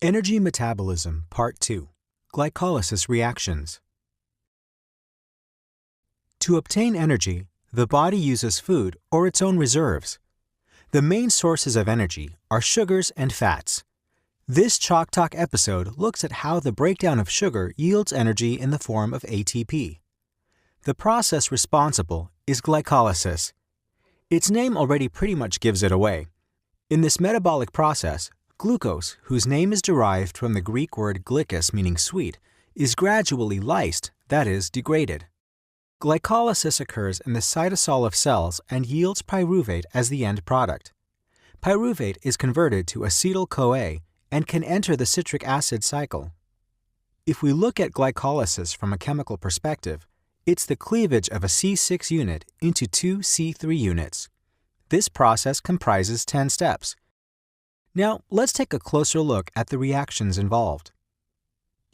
Energy Metabolism Part 2 Glycolysis Reactions. To obtain energy, the body uses food or its own reserves. The main sources of energy are sugars and fats. This Chalk Talk episode looks at how the breakdown of sugar yields energy in the form of ATP. The process responsible is glycolysis. Its name already pretty much gives it away. In this metabolic process, glucose, whose name is derived from the Greek word glykos meaning sweet, is gradually lysed, that is, degraded. Glycolysis occurs in the cytosol of cells and yields pyruvate as the end product. Pyruvate is converted to acetyl-CoA and can enter the citric acid cycle. If we look at glycolysis from a chemical perspective, it's the cleavage of a C6 unit into two C3 units. This process comprises 10 steps. Now, let's take a closer look at the reactions involved.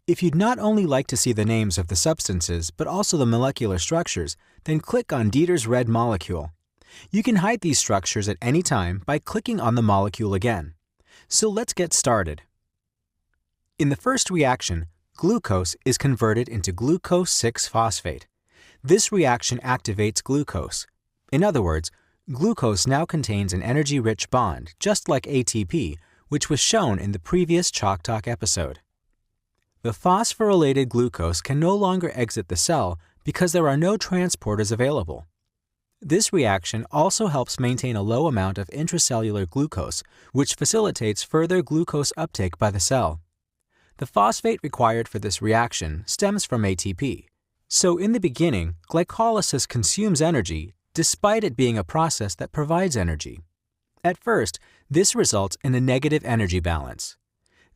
If you'd not only like to see the names of the substances, but also the molecular structures, then click on Dieter's red molecule. You can hide these structures at any time by clicking on the molecule again. So let's get started. In the first reaction, glucose is converted into glucose 6-phosphate. This reaction activates glucose. In other words, glucose now contains an energy-rich bond, just like ATP, which was shown in the previous Chalk Talk episode. The phosphorylated glucose can no longer exit the cell because there are no transporters available. This reaction also helps maintain a low amount of intracellular glucose, which facilitates further glucose uptake by the cell. The phosphate required for this reaction stems from ATP. So in the beginning, glycolysis consumes energy despite it being a process that provides energy. At first, this results in a negative energy balance.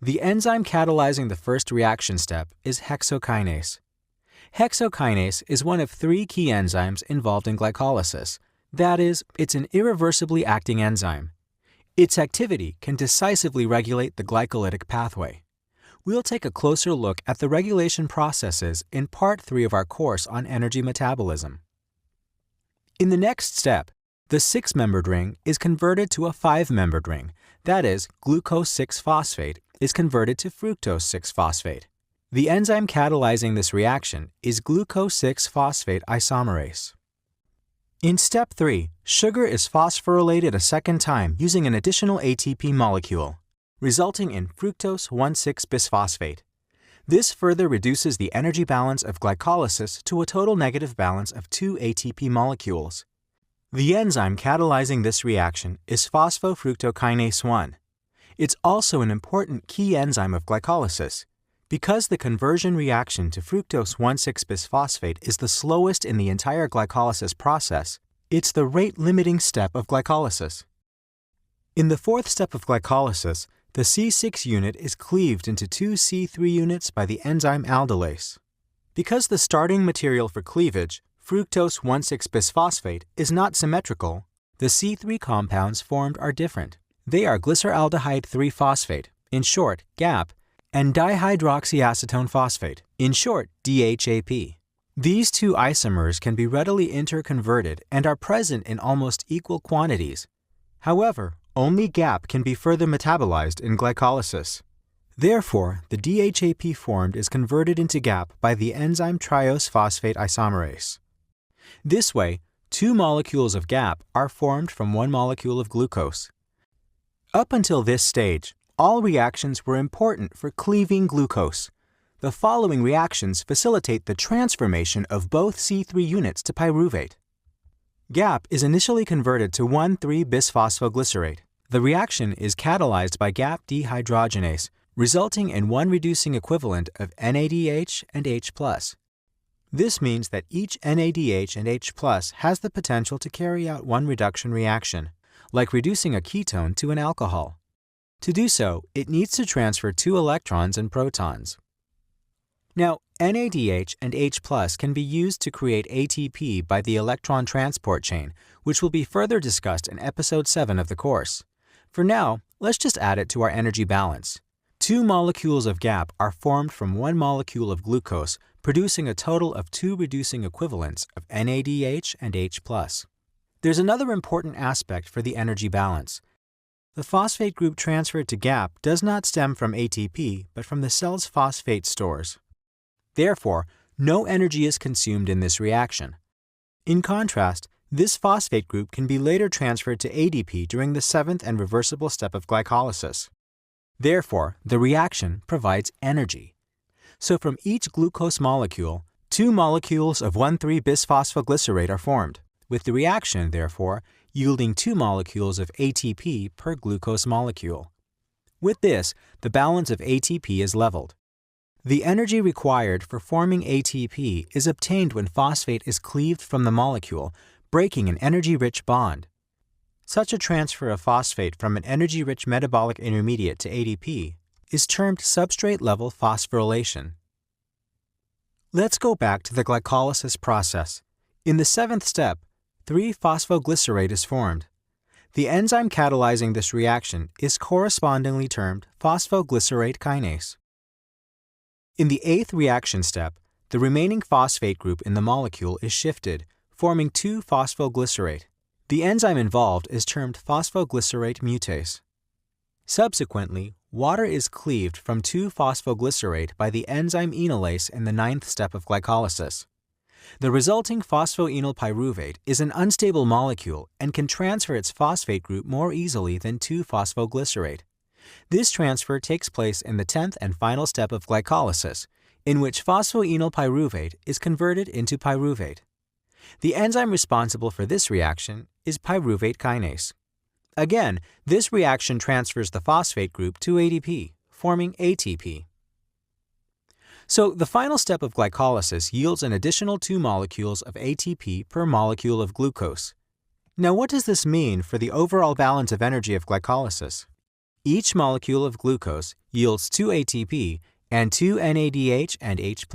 The enzyme catalyzing the first reaction step is hexokinase. Hexokinase is one of 3 key enzymes involved in glycolysis. That is, it's an irreversibly acting enzyme. Its activity can decisively regulate the glycolytic pathway. We'll take a closer look at the regulation processes in Part 3 of our course on energy metabolism. In the next step, the 6-membered ring is converted to a 5-membered ring. That is, glucose 6-phosphate is converted to fructose 6-phosphate. The enzyme catalyzing this reaction is glucose 6-phosphate isomerase. In step 3, sugar is phosphorylated a second time using an additional ATP molecule, resulting in fructose 1,6-bisphosphate. This further reduces the energy balance of glycolysis to a total negative balance of 2 ATP molecules. The enzyme catalyzing this reaction is phosphofructokinase 1. It's also an important key enzyme of glycolysis. Because the conversion reaction to fructose 1,6-bisphosphate is the slowest in the entire glycolysis process, it's the rate-limiting step of glycolysis. In the 4th step of glycolysis, the C6 unit is cleaved into 2 C3 units by the enzyme aldolase. Because the starting material for cleavage, fructose 1,6-bisphosphate, is not symmetrical, the C3 compounds formed are different. They are glyceraldehyde 3-phosphate, in short, GAP, and dihydroxyacetone phosphate, in short, DHAP. These 2 isomers can be readily interconverted and are present in almost equal quantities. However, only GAP can be further metabolized in glycolysis. Therefore, the DHAP formed is converted into GAP by the enzyme triose phosphate isomerase. This way, 2 molecules of GAP are formed from 1 molecule of glucose. Up until this stage, all reactions were important for cleaving glucose. The following reactions facilitate the transformation of both C3 units to pyruvate. GAP is initially converted to 1,3-bisphosphoglycerate. The reaction is catalyzed by GAP dehydrogenase, resulting in one reducing equivalent of NADH and H+. This means that each NADH and H+ has the potential to carry out one reduction reaction, like reducing a ketone to an alcohol. To do so, it needs to transfer 2 electrons and protons. Now, NADH and H+ can be used to create ATP by the electron transport chain, which will be further discussed in Episode 7 of the course. For now, let's just add it to our energy balance. 2 molecules of GAP are formed from 1 molecule of glucose, producing a total of 2 reducing equivalents of NADH and H+. There's another important aspect for the energy balance. the phosphate group transferred to GAP does not stem from ATP but from the cell's phosphate stores. Therefore, no energy is consumed in this reaction. In contrast, this phosphate group can be later transferred to ADP during the seventh and reversible step of glycolysis. Therefore, the reaction provides energy. So from each glucose molecule, 2 molecules of 1,3-bisphosphoglycerate are formed, with the reaction, therefore, yielding 2 molecules of ATP per glucose molecule. With this, the balance of ATP is leveled. The energy required for forming ATP is obtained when phosphate is cleaved from the molecule, breaking an energy-rich bond. Such a transfer of phosphate from an energy-rich metabolic intermediate to ADP is termed substrate-level phosphorylation. Let's go back to the glycolysis process. In the 7th step, 3-phosphoglycerate is formed. The enzyme catalyzing this reaction is correspondingly termed phosphoglycerate kinase. In the 8th reaction step, the remaining phosphate group in the molecule is shifted, forming 2-phosphoglycerate. The enzyme involved is termed phosphoglycerate mutase. Subsequently, water is cleaved from 2-phosphoglycerate by the enzyme enolase in the 9th step of glycolysis. The resulting phosphoenol pyruvate is an unstable molecule and can transfer its phosphate group more easily than 2-phosphoglycerate. This transfer takes place in the 10th and final step of glycolysis, in which phosphoenol pyruvate is converted into pyruvate. The enzyme responsible for this reaction is pyruvate kinase. Again, this reaction transfers the phosphate group to ADP, forming ATP. So the final step of glycolysis yields an additional 2 molecules of ATP per molecule of glucose. Now what does this mean for the overall balance of energy of glycolysis? Each molecule of glucose yields 2 ATP and 2 NADH and H+.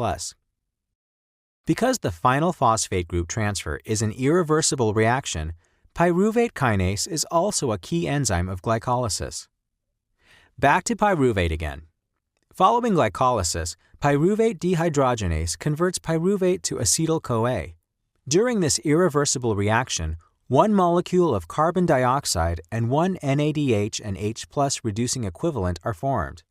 Because the final phosphate group transfer is an irreversible reaction, pyruvate kinase is also a key enzyme of glycolysis. Back to pyruvate again. Following glycolysis, pyruvate dehydrogenase converts pyruvate to acetyl-CoA. During this irreversible reaction, 1 molecule of carbon dioxide and 1 NADH and H+ reducing equivalent are formed.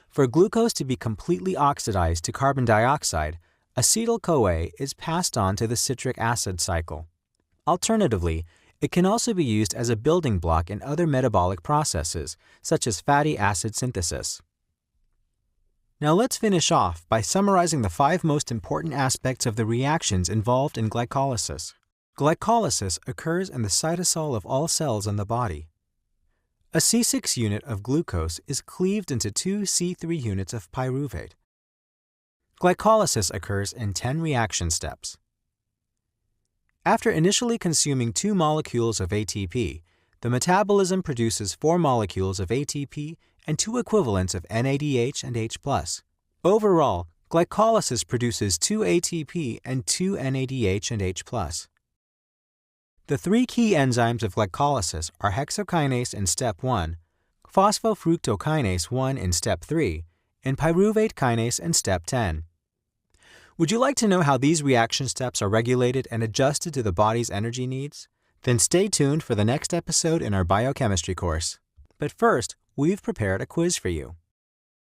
For glucose to be completely oxidized to carbon dioxide, acetyl-CoA is passed on to the citric acid cycle. Alternatively, it can also be used as a building block in other metabolic processes, such as fatty acid synthesis. Now let's finish off by summarizing the 5 most important aspects of the reactions involved in glycolysis. Glycolysis occurs in the cytosol of all cells in the body. A C6 unit of glucose is cleaved into 2 C3 units of pyruvate. Glycolysis occurs in 10 reaction steps. After initially consuming 2 molecules of ATP, the metabolism produces 4 molecules of ATP and 2 equivalents of NADH and H+. Overall, glycolysis produces 2 ATP and 2 NADH and H+. The 3 key enzymes of glycolysis are hexokinase in step 1, phosphofructokinase 1 in step 3, and pyruvate kinase in step 10. Would you like to know how these reaction steps are regulated and adjusted to the body's energy needs? Then stay tuned for the next episode in our biochemistry course. But first, we've prepared a quiz for you.